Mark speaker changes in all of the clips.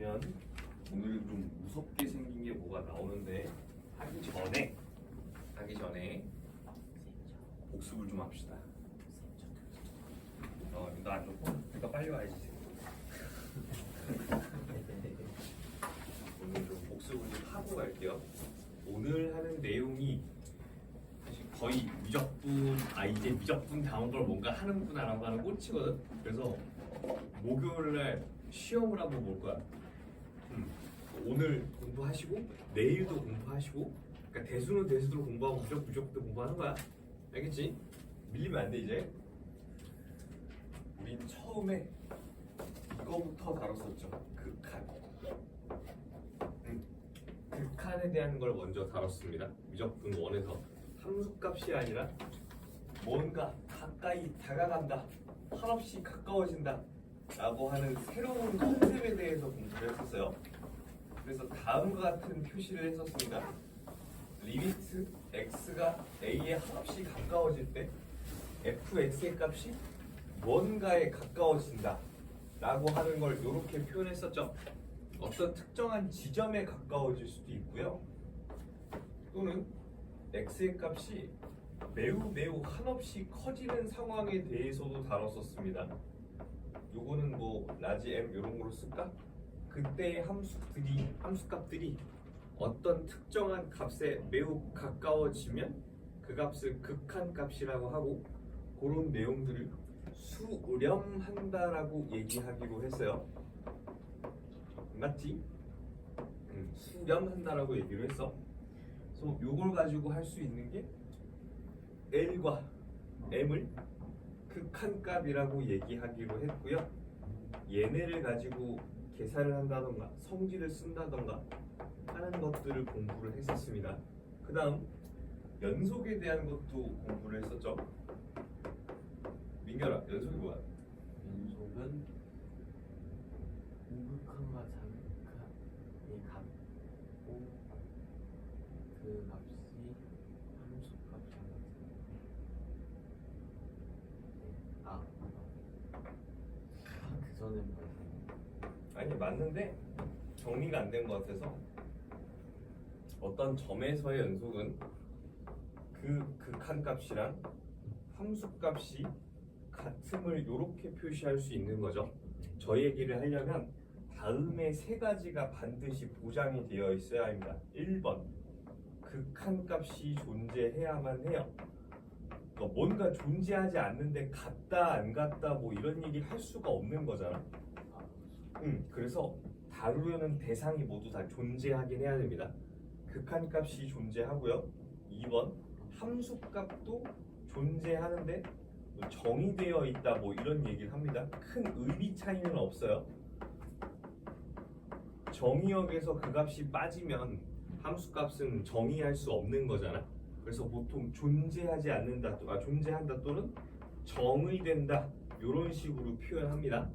Speaker 1: 보면 오늘 좀 무섭게 생긴 게 뭐가 나오는데 하기 전에 복습을 좀 합시다. 이거 안 좋고 그러니까 빨리 와야지. 오늘 좀 복습을 좀 하고 갈게요. 오늘 하는 내용이 사실 거의 이제 미적분 다운 걸 뭔가 하는구나라고 하는 꽂히거든. 그래서 목요일날 시험을 한번 볼 거야. 오늘 공부하시고 내일도 공부하시고, 그러니까 대수는 대수대로 공부하고 무적도 공부하는 거야. 알겠지? 밀리면 안 돼 이제. 우린 처음에 이거부터 다뤘었죠. 극한. 극한에 대한 걸 먼저 다뤘습니다. 미적분 1에서 함수값이 아니라 뭔가 가까이 다가간다, 한없이 가까워진다 라고 하는 새로운 컨셉에 대해서 공부를 했었어요. 그래서 다음과 같은 표시를 했었습니다. 리미트 x가 a에 한없이 가까워질 때 fx의 값이 뭔가에 가까워진다 라고 하는 걸 이렇게 표현했었죠. 어떤 특정한 지점에 가까워질 수도 있고요, 또는 x의 값이 매우 한없이 커지는 상황에 대해서도 다뤘었습니다. 요거는 뭐 라지 m 이런 걸로 쓸까? 그때의 함수값들이 어떤 특정한 값에 매우 가까워지면 그 값을 극한값이라고 하고, 그런 내용들을 수렴한다라고 얘기하기로 했어요. 맞지? 수렴한다라고 얘기를 했어. 그래서 요걸 가지고 할 수 있는 게 L과 M을 극한값이라고 얘기하기로 했고요. 얘네를 가지고 계산을 한다던가 성질을 쓴다던가 하는 것들을 공부를 했었습니다. 그 다음 연속에 대한 것도 공부를 했었죠. 민결아, 연속이 뭐야?
Speaker 2: 연속은 우극한과 자극한이 같고 그 값이 함수값이 그 전에
Speaker 1: 아니 맞는데 정리가 안 된 것 같아서, 어떤 점에서의 연속은 그 극한값이랑 함수값이 같음을 이렇게 표시할 수 있는 거죠. 저 얘기를 하려면 다음에 세 가지가 반드시 보장이 되어 있어야 합니다. 1번, 극한값이 존재해야만 해요. 그러니까 뭔가 존재하지 않는데 같다 안 같다 뭐 이런 얘기를 할 수가 없는 거잖아. 그래서 다루려는 대상이 모두 다 존재하긴 해야 됩니다. 극한값이 존재하고요. 2번, 함수값도 존재하는데 정의되어 있다 뭐 이런 얘기를 합니다. 큰 의미 차이는 없어요. 정의역에서 그 값이 빠지면 함수값은 정의할 수 없는 거잖아. 그래서 보통 존재하지 않는다, 존재한다 또는 정의된다 이런 식으로 표현합니다.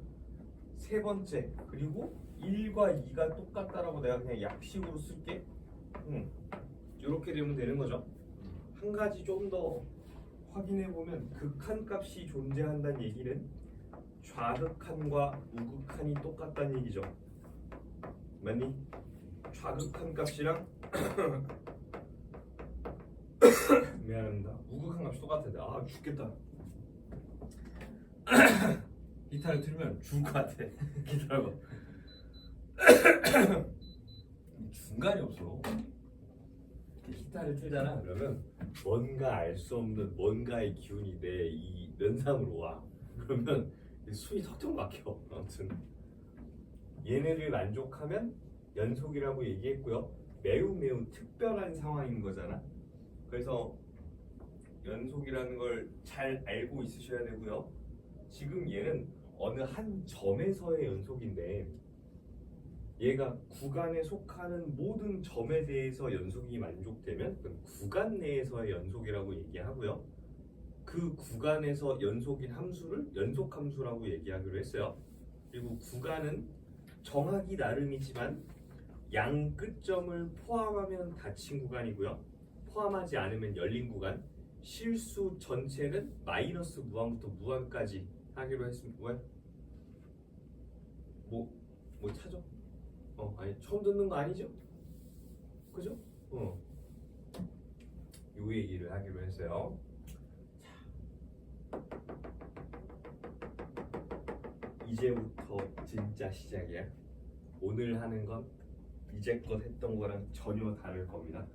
Speaker 1: 세 번째, 그리고 1과 2가 똑같다라고 내가 그냥 약식으로 쓸게. 이렇게 되면 되는 거죠. 한 가지 좀 더 확인해 보면, 극한값이 존재한다는 얘기는 좌극한과 우극한이 똑같다는 얘기죠. 맞니? 좌극한 값이랑 미안합니다. 우극한 값이 똑같은데 죽겠다. 기타를 틀면 죽을 것 같아. 기다려봐. 중간이 없어. 기타를 틀잖아. 그러면 뭔가 알 수 없는 뭔가의 기운이 내 이 면상으로 와. 그러면 숨이 턱턱 막혀. 아무튼 얘네를 만족하면 연속이라고 얘기했고요. 매우 특별한 상황인 거잖아. 그래서 연속이라는 걸 잘 알고 있으셔야 되고요. 지금 얘는 어느 한 점에서의 연속인데, 얘가 구간에 속하는 모든 점에 대해서 연속이 만족되면 그건 구간 내에서의 연속이라고 얘기하고요. 그 구간에서 연속인 함수를 연속함수라고 얘기하기로 했어요. 그리고 구간은 정하기 나름이지만 양 끝점을 포함하면 닫힌 구간이고요. 포함하지 않으면 열린 구간. 실수 전체는 마이너스 무한부터 무한까지 하기로 했습니다. 왜? 뭐 찾아? 아니 처음 듣는 거 아니죠? 그죠? 요 얘기를 하기로 했어요. 이제부터 진짜 시작이야. 오늘 하는 건 이제껏 했던 거랑 전혀 다를 겁니다.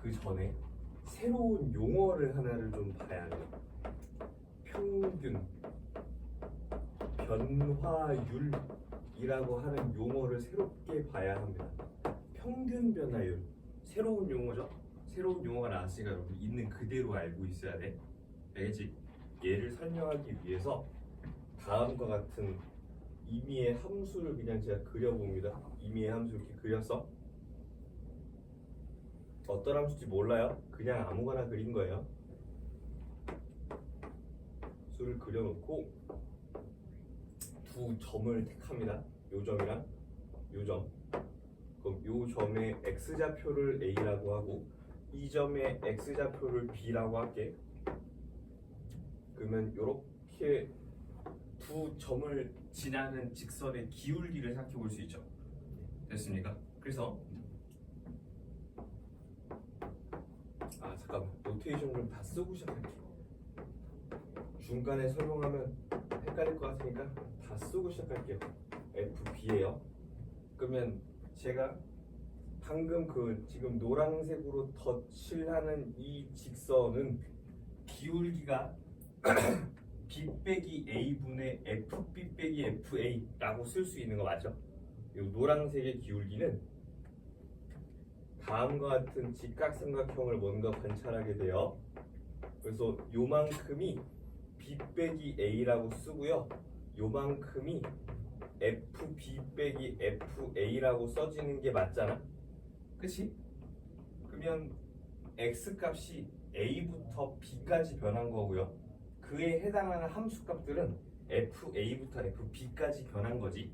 Speaker 1: 그 전에 새로운 용어를 하나를 좀 봐야 돼요. 평균, 변화율이라고 하는 용어를 새롭게 봐야 합니다. 평균 변화율, 새로운 용어죠? 새로운 용어가 나왔으니까 여러분 있는 그대로 알고 있어야 돼. 알겠지? 얘를 설명하기 위해서 다음과 같은 임의의 함수를 그냥 제가 그려봅니다. 임의의 함수 이렇게 그려서 어떤 함수인지 몰라요? 그냥 아무거나 그린 거예요. 수를 그려놓고 두 점을 택합니다. 요 점이랑 요 점. 그럼 요 점의 x좌표를 a라고 하고 이 점의 x좌표를 b라고 할게. 그러면 요렇게 두 점을 지나는 직선의 기울기를 생각해 볼 수 있죠. 됐습니까? 그래서 잠깐만 노테이션 좀 다 쓰고 시작할게. 중간에 설명하면 헷갈릴 것 같으니까 다 쓰고 시작할게요. FB예요. 그러면 제가 방금 그 지금 노란색으로 덧칠하는 이 직선은 기울기가 B 빼기 A분의 FB 빼기 FA라고 쓸 수 있는 거 맞죠? 이 노란색의 기울기는 다음과 같은 직각삼각형을 뭔가 관찰하게 돼요. 그래서 요만큼이 B 빼기 A라고 쓰고요. 요만큼이 FB 빼기 FA라고 써지는 게 맞잖아. 그치? 그러면 X값이 A부터 B까지 변한 거고요. 그에 해당하는 함수값들은 FA부터 FB까지 변한 거지.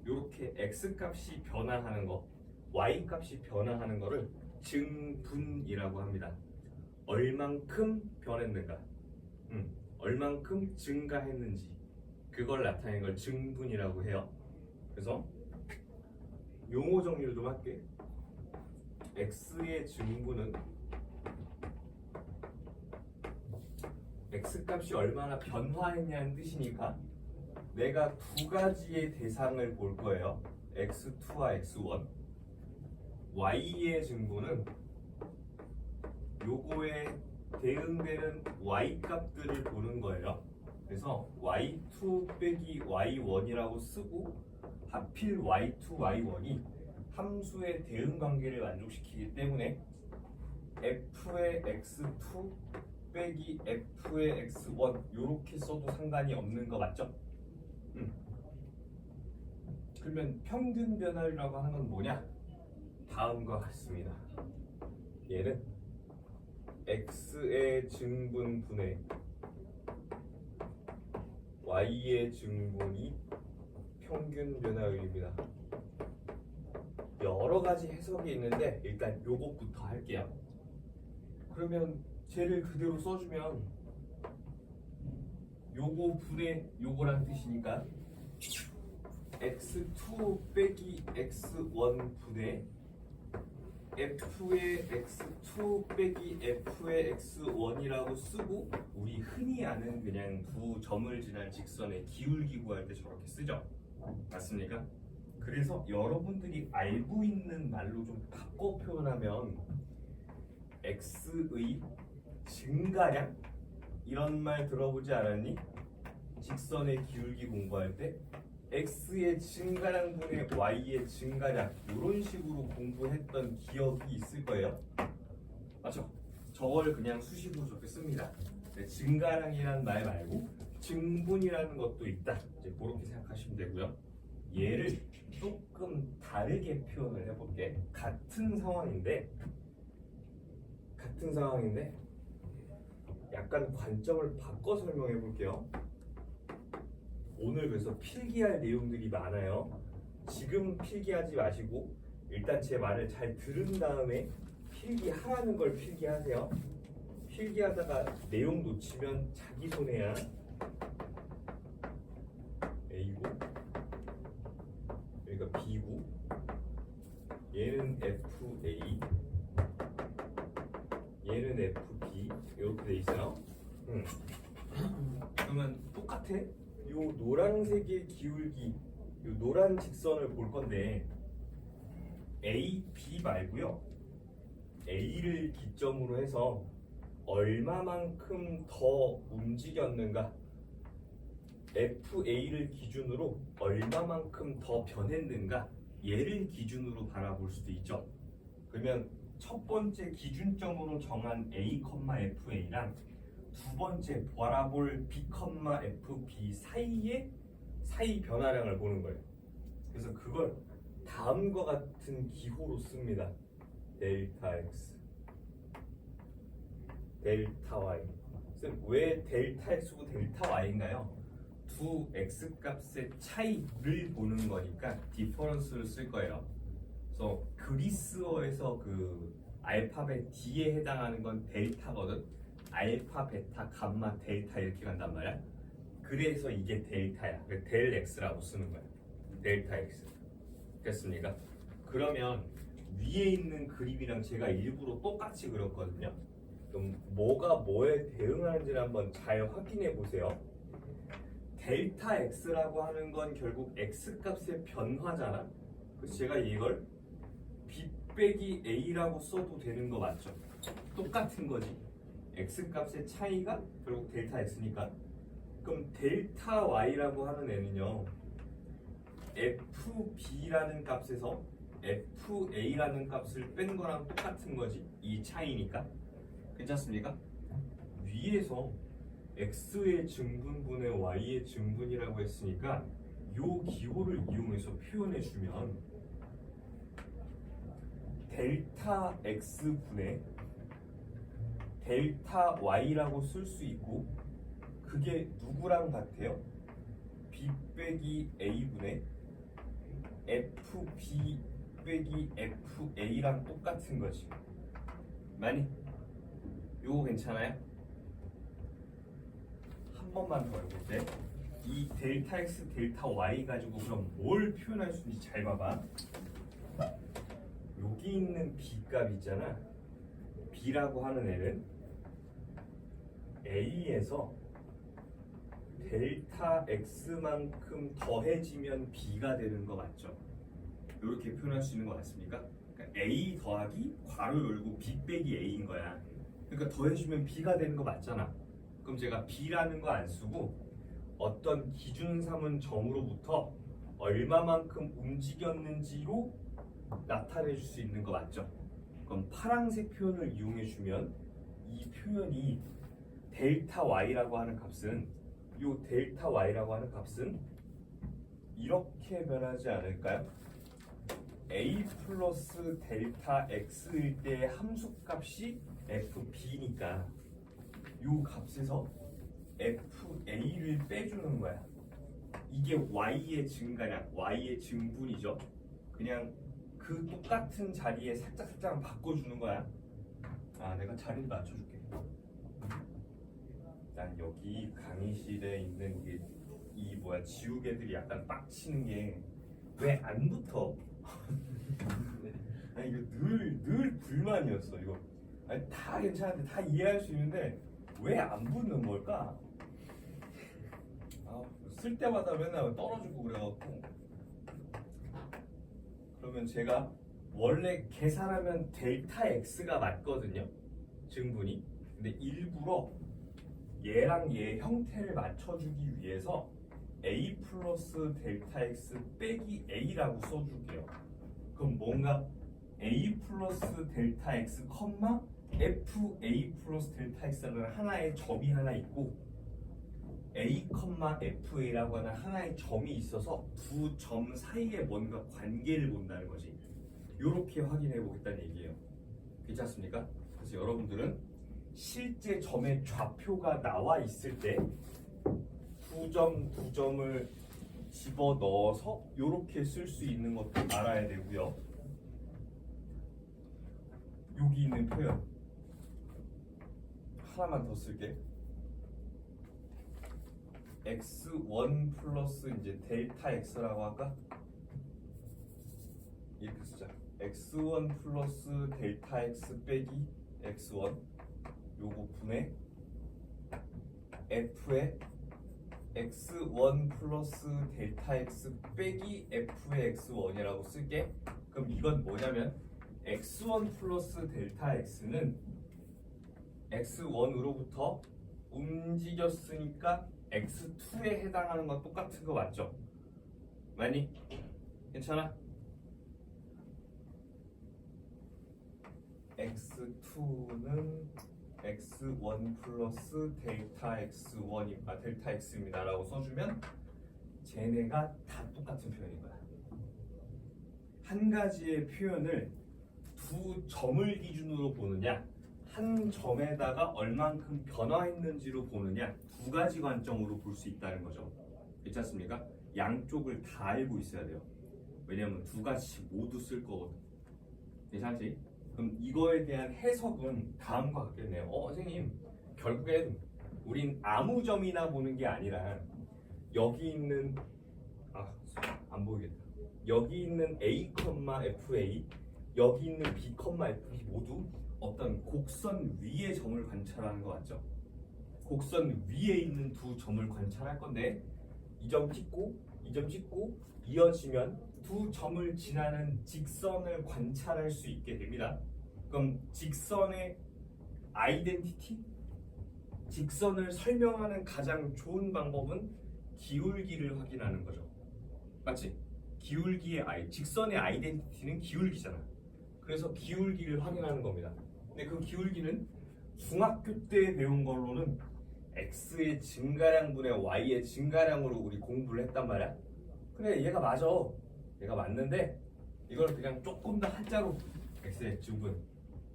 Speaker 1: 요렇게 X값이 변화하는 거, Y값이 변화하는 거를 증분이라고 합니다. 얼만큼 변했는가, 얼만큼 증가했는지 그걸 나타내는 걸 증분이라고 해요. 그래서 용어 정리를 좀 할게. X의 증분은 X값이 얼마나 변화했냐는 뜻이니까 내가 두 가지의 대상을 볼 거예요. X2와 X1. Y의 증분은 요거에 대응되는 Y값들을 보는 거예요. 그래서 Y2 빼기 Y1이라고 쓰고 하필 Y2, Y1이 함수의 대응 관계를 만족시키기 때문에 F의 X2 빼기 F의 X1 요렇게 써도 상관이 없는 거 맞죠? 그러면 평균 변화율이라고 하는 건 뭐냐? 다음과 같습니다. 얘는 X의 증분분의 Y의 증분이 평균 변화율입니다. 여러 가지 해석이 있는데 일단 요것부터 할게요. 그러면 쟤를 그대로 써주면 요거 분의 요거란 뜻이니까 X2 빼기 X1 분의 F의 X2 빼기 F의 X1이라고 쓰고 우리 흔히 아는 그냥 두 점을 지난 직선의 기울기 구할 때 저렇게 쓰죠. 맞습니까? 그래서 여러분들이 알고 있는 말로 좀 바꿔 표현하면 X의 증가량? 이런 말 들어보지 않았니? 직선의 기울기 공부할 때 X의 증가량 분의 Y의 증가량 이런 식으로 공부했던 기억이 있을 거예요. 맞죠? 저걸 그냥 수식으로 저렇게 씁니다. 증가량이라는 말 말고 증분이라는 것도 있다. 이제 그렇게 생각하시면 되고요. 얘를 조금 다르게 표현을 해볼게. 같은 상황인데 약간 관점을 바꿔 설명해 볼게요. 오늘 그래서 필기할 내용들이 많아요. 지금 필기하지 마시고 일단 제 말을 잘 들은 다음에 필기하라는 걸 필기하세요. 필기하다가 내용 놓치면 자기 손해야. A고 여기가 B고 얘는 FA, 얘는 FB 이렇게 돼 있어요. 그러면 똑같아. 요 노란색의 기울기, 요 노란 직선을 볼 건데 A, B 말고요. A를 기점으로 해서 얼마만큼 더 움직였는가, FA를 기준으로 얼마만큼 더 변했는가, 얘를 기준으로 바라볼 수도 있죠. 그러면 첫 번째 기준점으로 정한 A, FA랑 두 번째 바라볼 B, FB 사이 변화량을 보는 거예요. 그래서 그걸 다음과 같은 기호로 씁니다. 델타 X, 델타 Y. 왜 델타 X고 델타 Y인가요? 두 X 값의 차이를 보는 거니까 디퍼런스를 쓸 거예요. 그래서 그리스어에서 그 알파벳 D에 해당하는 건 델타거든. 알파, 베타, 감마, 델타 이렇게 간단 말이야. 그래서 이게 델타야. 델 X라고 쓰는 거야. 델타 X. 됐습니까? 그러면 위에 있는 그림이랑 제가 일부러 똑같이 그렸거든요. 그럼 뭐가 뭐에 대응하는지를 한번 잘 확인해 보세요. 델타 X라고 하는 건 결국 X 값의 변화잖아. 그래서 제가 이걸 B 빼기 A라고 써도 되는 거 맞죠? 똑같은 거지. X 값의 차이가 결국 델타 X니까. 그럼 델타 Y라고 하는 애는요, FB라는 값에서 FA라는 값을 뺀 거랑 똑같은 거지. 이 차이니까. 괜찮습니까? 위에서 X의 증분분의 Y의 증분이라고 했으니까 요 기호를 이용해서 표현해 주면 델타 X분의 델타 Y라고 쓸 수 있고, 그게 누구랑 같아요? B 빼기 A분의 FB 빼기 FA랑 똑같은 거지. 많이? 요거 괜찮아요? 한 번만 더 해볼게. 이 델타 X, 델타 Y 가지고 그럼 뭘 표현할 수 있는지 잘 봐봐. 여기 있는 B 값 있잖아. B라고 하는 애는 A에서 델타 X만큼 더해지면 B가 되는 거 맞죠? 이렇게 표현할 수 있는 거 맞습니까? 그러니까 A 더하기 괄호 열고 B 빼기 A인 거야. 그러니까 더해주면 B가 되는 거 맞잖아. 그럼 제가 B라는 거 안 쓰고 어떤 기준 삼은 점으로부터 얼마만큼 움직였는지로 나타내 줄 수 있는 거 맞죠? 그럼 파란색 표현을 이용해 주면 이 표현이 델타 Y라고 하는 값은, 요 델타 Y라고 하는 값은 이렇게 변하지 않을까요? A 플러스 델타 X일 때 함수값이 FB니까 요 값에서 FA를 빼주는 거야. 이게 Y의 증가량, Y의 증분이죠. 그냥 그 똑같은 자리에 살짝 바꿔주는 거야. 아, 내가 자리를 맞춰줄게. 난 여기 강의실에 있는 이 뭐야 지우개들이 약간 빡치는 게 왜 안 붙어? 아니 이거 늘 불만이었어. 이거 아니, 다 괜찮은데 다 이해할 수 있는데 왜 안 붙는 걸까? 아, 쓸 때마다 맨날 떨어지고 그래갖고. 그러면 제가 원래 계산하면 델타 X가 맞거든요, 증분이. 근데 일부러 얘랑 얘 형태를 맞춰주기 위해서 A 플러스 델타 X 빼기 A라고 써줄게요. 그럼 뭔가 A 플러스 델타 X 컴마 FA 플러스 델타 X라는 하나의 점이 하나 있고 A, FA라고 하는 하나의 점이 있어서 두 점 사이에 뭔가 관계를 본다는 거지. 이렇게 확인해 보겠다는 얘기예요. 괜찮습니까? 그래서 여러분들은 실제 점의 좌표가 나와 있을 때 두 점을 집어 넣어서 이렇게 쓸 수 있는 것도 알아야 되고요. 여기 있는 표현 하나만 더 쓸게. x1 플러스 이제 델타 x라고 할까? 이렇게 쓰자. x1 플러스 델타 x 빼기 x1 요거 분의 f의 x1 플러스 델타 x 빼기 f의 x1이라고 쓸게. 그럼 이건 뭐냐면 x1 플러스 델타 x는 x1으로부터 움직였으니까 x2에 해당하는 건 똑같은 거 맞죠? 많이? 괜찮아? x2는 x1 플러스 델타 x1 델타 x입니다 라고 써주면 쟤네가 다 똑같은 표현인 거야. 한 가지의 표현을 두 점을 기준으로 보느냐 한 점에다가 얼만큼 변화했는지로 보느냐 두 가지 관점으로 볼 수 있다는 거죠. 괜찮습니까? 양쪽을 다 알고 있어야 돼요. 왜냐면 두 가지씩 모두 쓸 거거든. 괜찮지? 그럼 이거에 대한 해석은 다음과 같겠네요. 선생님 결국엔 우린 아무 점이나 보는 게 아니라 여기 있는 안 보이겠다. 여기 있는 A, FA 여기 있는 B, FB 모두 어떤 곡선 위의 점을 관찰하는 거 맞죠? 곡선 위에 있는 두 점을 관찰할 건데 이 점 찍고 이 점 찍고 이어지면 두 점을 지나는 직선을 관찰할 수 있게 됩니다. 그럼 직선의 아이덴티티? 직선을 설명하는 가장 좋은 방법은 기울기를 확인하는 거죠. 맞지? 직선의 아이덴티티는 기울기잖아. 그래서 기울기를 확인하는 겁니다. 근데 그 기울기는 중학교 때 배운 걸로는 x의 증가량분의 y의 증가량으로 우리 공부를 했단 말이야. 그래, 얘가 맞아. 얘가 맞는데 이걸 그냥 조금 더 한자로 x의 증분,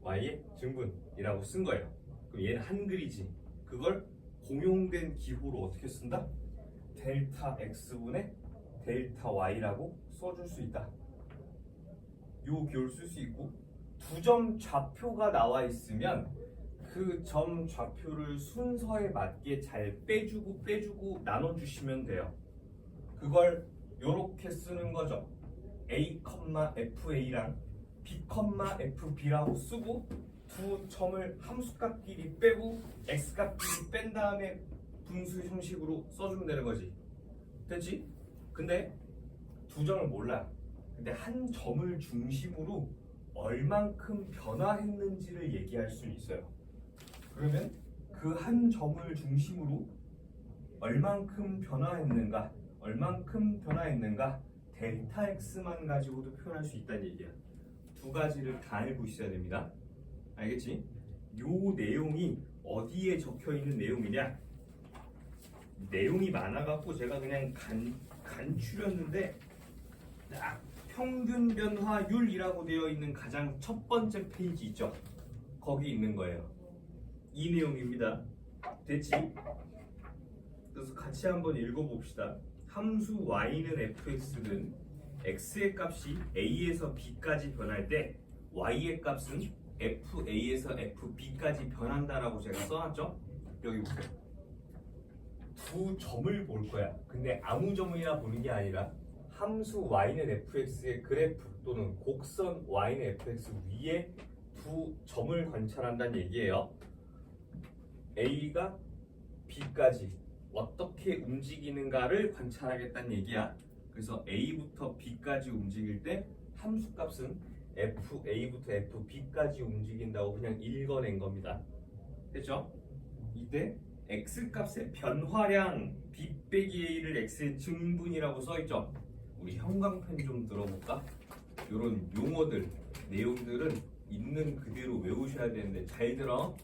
Speaker 1: y의 증분이라고 쓴 거예요. 그럼 얘는 한글이지. 그걸 공용된 기호로 어떻게 쓴다? 델타 x분의 델타 y라고 써줄 수 있다. 요 기호를 쓸 수 있고 두 점 좌표가 나와 있으면 그 점 좌표를 순서에 맞게 잘 빼주고 나눠주시면 돼요. 그걸 요렇게 쓰는 거죠. A, FA랑 B, FB라고 쓰고 두 점을 함수값끼리 빼고 x값끼리 뺀 다음에 분수 형식으로 써주면 되는 거지. 됐지? 근데 두 점을 몰라. 근데 한 점을 중심으로 얼만큼 변화했는지를 얘기할 수 있어요. 그러면 그 한 점을 중심으로 얼만큼 변화했는가 델타 x만 가지고도 표현할 수 있다는 얘기야. 두 가지를 다 알고 있어야 됩니다. 알겠지? 요 내용이 어디에 적혀 있는 내용이냐? 내용이 많아갖고 제가 그냥 간추렸는데 딱 평균 변화율이라고 되어 있는 가장 첫 번째 페이지 있죠? 거기 있는 거예요. 이 내용입니다. 됐지? 그래서 같이 한번 읽어봅시다. 함수 y는 fx는 x의 값이 a에서 b까지 변할 때 y의 값은 fa에서 fb까지 변한다라고 제가 써놨죠? 여기 보세요. 두 점을 볼 거야. 근데 아무 점이나 보는 게 아니라 함수 y는 fx의 그래프 또는 곡선 y는 fx 위에 두 점을 관찰한다는 얘기예요. A가 B까지 어떻게 움직이는가를 관찰하겠다는 얘기야. 그래서 A부터 B까지 움직일 때 함수값은 FA부터 FB까지 움직인다고 그냥 읽어낸 겁니다. 됐죠? 이때 X값의 변화량 B 빼기 A를 X의 증분이라고 써있죠? 우리 형광펜 좀 들어볼까? 이런 용어들, 내용들은 있는 그대로 외우셔야 되는데 잘 들어.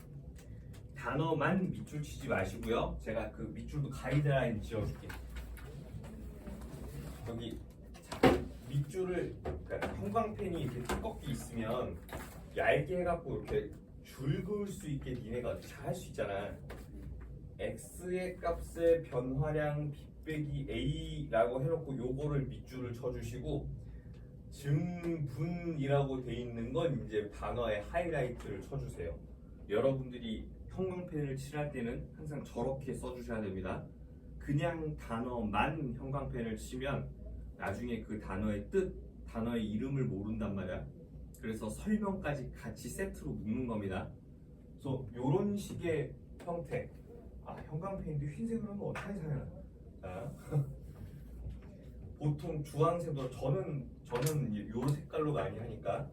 Speaker 1: 단어만 밑줄 치지 마시고요. 제가 그 밑줄도 가이드라인 지어줄게. 여기 밑줄을 그러니까 형광펜이 이렇게 두껍게 있으면 얇게 해갖고 이렇게 줄 그을 수 있게 니네가 잘 할 수 있잖아. x의 값의 변화량 b 빼기 a라고 해놓고 요거를 밑줄을 쳐주시고 증분이라고 돼 있는 건 이제 단어의 하이라이트를 쳐주세요. 여러분들이 형광펜을 칠할 때는 항상 저렇게 써주셔야 됩니다. 그냥 단어만 형광펜을 치면 나중에 그 단어의 뜻, 단어의 이름을 모른단 말이야. 그래서 설명까지 같이 세트로 묶는 겁니다. 그래서 이런 식의 형태. 형광펜인데 흰색으로 하면 어떻게 사용하나? 자, 보통 주황색으로 저는 이 색깔로 많이 하니까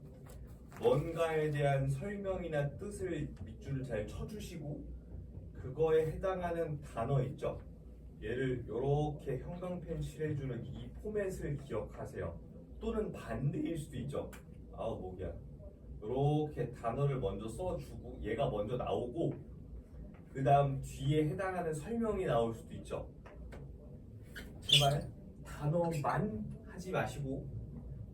Speaker 1: 뭔가에 대한 설명이나 뜻을 밑줄을 잘 쳐주시고 그거에 해당하는 단어 있죠. 얘를 이렇게 형광펜 칠해주는 이 포맷을 기억하세요. 또는 반대일 수도 있죠. 목이야. 이렇게 단어를 먼저 써주고 얘가 먼저 나오고 그 다음 뒤에 해당하는 설명이 나올 수도 있죠. 제발 단어만 하지 마시고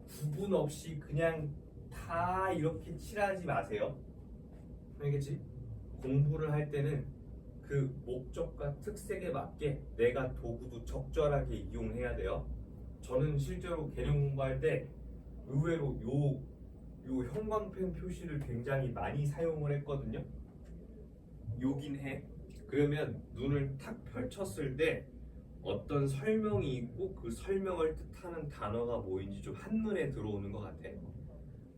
Speaker 1: 구분 없이 그냥 다 이렇게 칠하지 마세요. 알겠지? 공부를 할 때는 그 목적과 특색에 맞게 내가 도구도 적절하게 이용해야 돼요. 저는 실제로 개념 공부할 때 의외로 요 형광펜 표시를 굉장히 많이 사용을 했거든요. 요긴 해. 그러면 눈을 탁 펼쳤을 때 어떤 설명이 있고 그 설명을 뜻하는 단어가 뭐인지 좀 한눈에 들어오는 것 같아.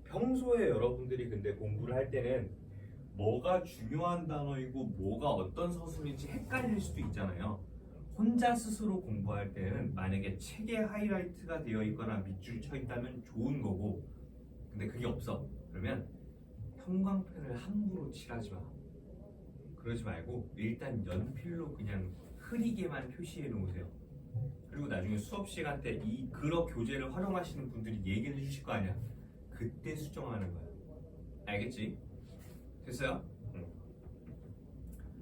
Speaker 1: 평소에 여러분들이 근데 공부를 할 때는 뭐가 중요한 단어이고 뭐가 어떤 서술인지 헷갈릴 수도 있잖아요. 혼자 스스로 공부할 때는 만약에 책에 하이라이트가 되어 있거나 밑줄 쳐 있다면 좋은 거고, 근데 그게 없어. 그러면 형광펜을 함부로 칠하지 마. 그러지 말고 일단 연필로 그냥 흐리게만 표시해 놓으세요. 그리고 나중에 수업 시간 때 이 그러 교재를 활용하시는 분들이 얘기해 주실 거 아니야. 그때 수정하는 거야. 알겠지? 됐어요? 응.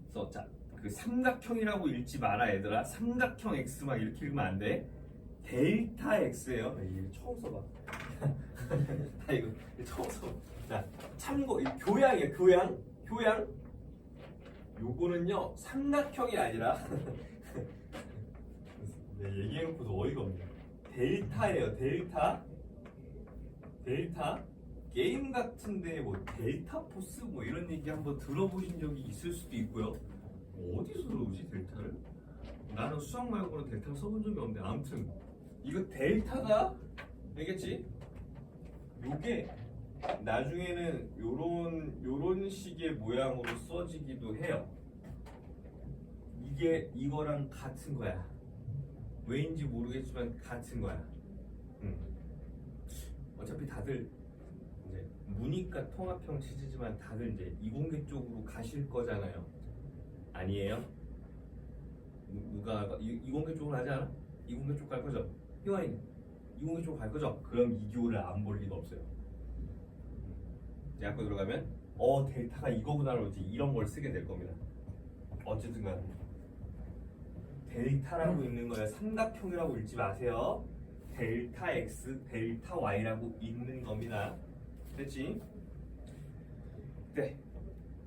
Speaker 1: 그래서 자, 그 삼각형이라고 읽지 마라 얘들아. 삼각형 X 막 이렇게 읽으면 안 돼. 델타 X예요. 이거 처음 써봐. 이거 처음 써봐. 자, 참고 교양이에요. 교양. 요거는요 삼각형이 아니라 네, 얘기해놓고도 어이가 없네. 델타예요. 델타 게임 같은데 뭐 델타 포스 뭐 이런 얘기 한번 들어보신 적이 있을 수도 있고요. 어디서 들어오지 델타를? 나는 수학 말고는 델타를 써본 적이 없는데 아무튼 이거 델타가 알겠지? 요게 나중에는 요런 식의 모양으로 써지기도 해요. 이거랑 같은 거야. 왜인지 모르겠지만 같은 거야. 어차피 다들 이제 문이과 통합형 치즈지만 다들 이제 이공계 쪽으로 가실 거잖아요. 아니에요? 누가 이공계 쪽으로 하지 않아? 이공계 쪽 갈 거죠? 희환이 이공계 쪽 갈 거죠? 그럼 이교를 안 볼 리가 없어요. 대학교 들어가면 델타가 이거보다는 이제 이런 걸 쓰게 될 겁니다. 어쨌든 간에 델타라고 읽는 거예요. 삼각형이라고 읽지 마세요. 델타 X, 델타 Y라고 읽는 겁니다. 됐지? 네.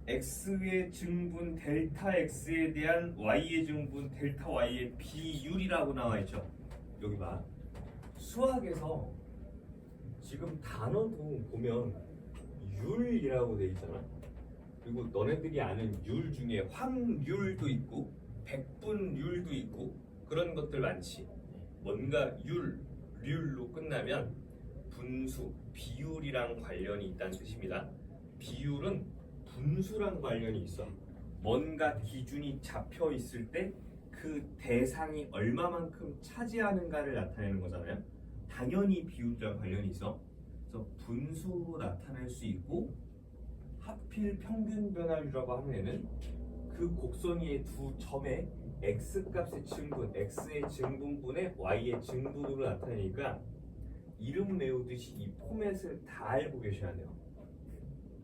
Speaker 1: X의 증분 델타 X에 대한 Y의 증분 델타 Y의 비율이라고 나와 있죠. 여기 봐. 수학에서 지금 단어도 보면 율이라고 돼 있잖아. 그리고 너네들이 아는 율 중에 확률도 있고 백분율도 있고 그런 것들 많지. 뭔가 률로 끝나면 분수, 비율이랑 관련이 있다는 뜻입니다. 비율은 분수랑 관련이 있어. 뭔가 기준이 잡혀 있을 때 그 대상이 얼마만큼 차지하는가를 나타내는 거잖아요. 당연히 비율이랑 관련이 있어. 그래서 분수로 나타낼 수 있고 하필 평균 변화율이라고 하면은 그 곡선 위의 두 점에 x 값의 증분, x의 증분분의 y의 증분으로 나타내니까 이름 외우듯이 이 포맷을 다 알고 계셔야 돼요.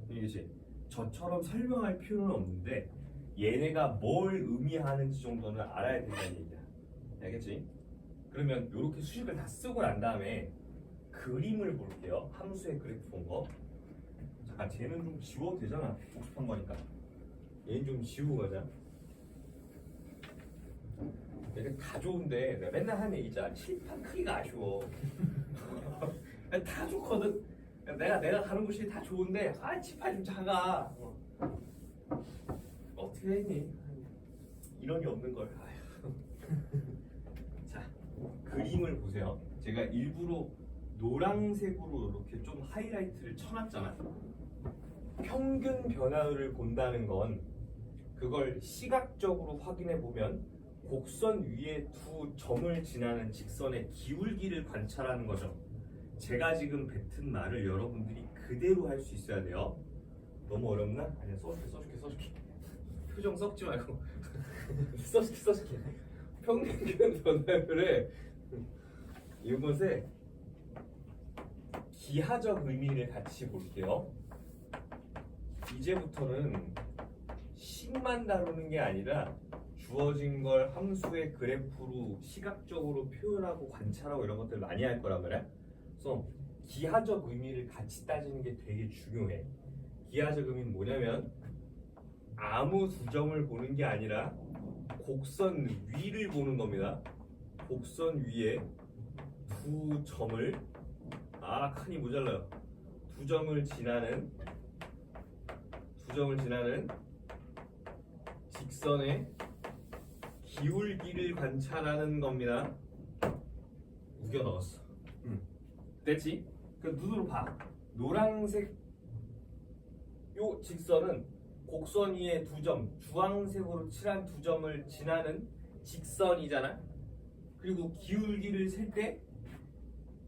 Speaker 1: 이게 저처럼 설명할 필요는 없는데 얘네가 뭘 의미하는지 정도는 알아야 된다는 얘기야. 알겠지? 그러면 이렇게 수식을 다 쓰고 난 다음에 그림을 볼게요. 함수의 그래프 본 거. 잠깐 쟤는 좀 지워도 되잖아. 복습한 거니까. 얘는 좀 지우고 가자. 얘는 다 좋은데 내가 맨날 하는 얘기 있잖아. 칠판 크기가 아쉬워. 다 좋거든. 내가 가는 곳이 다 좋은데 칠판이 좀 작아. 어떻게 했니? 이론이 없는 걸. 자, 그림을 보세요. 제가 일부러 노란색으로 이렇게 좀 하이라이트를 쳐놨잖아. 평균 변화율을 본다는 건 그걸 시각적으로 확인해 보면 곡선 위에 두 점을 지나는 직선의 기울기를 관찰하는 거죠. 제가 지금 뱉은 말을 여러분들이 그대로 할 수 있어야 돼요. 너무 어렵나? 아니야, 써줄게. 표정 썩지 말고 써줄게. 평균 변화율의 이것에 기하적 의미를 같이 볼게요. 이제부터는 식만 다루는 게 아니라 주어진 걸 함수의 그래프로 시각적으로 표현하고 관찰하고 이런 것들 많이 할 거란 말이야. 그래서 기하적 의미를 같이 따지는 게 되게 중요해. 기하적 의미는 뭐냐면 아무 두 점을 보는 게 아니라 곡선 위를 보는 겁니다. 곡선 위에 두 점을 칸이 모자라요. 두 점을 지나는 직선의 기울기를 관찰하는 겁니다. 우겨 넣었어. 됐지? 그 눈으로 봐. 노란색 요 직선은 곡선 위에 두 점, 주황색으로 칠한 두 점을 지나는 직선이잖아. 그리고 기울기를 셀 때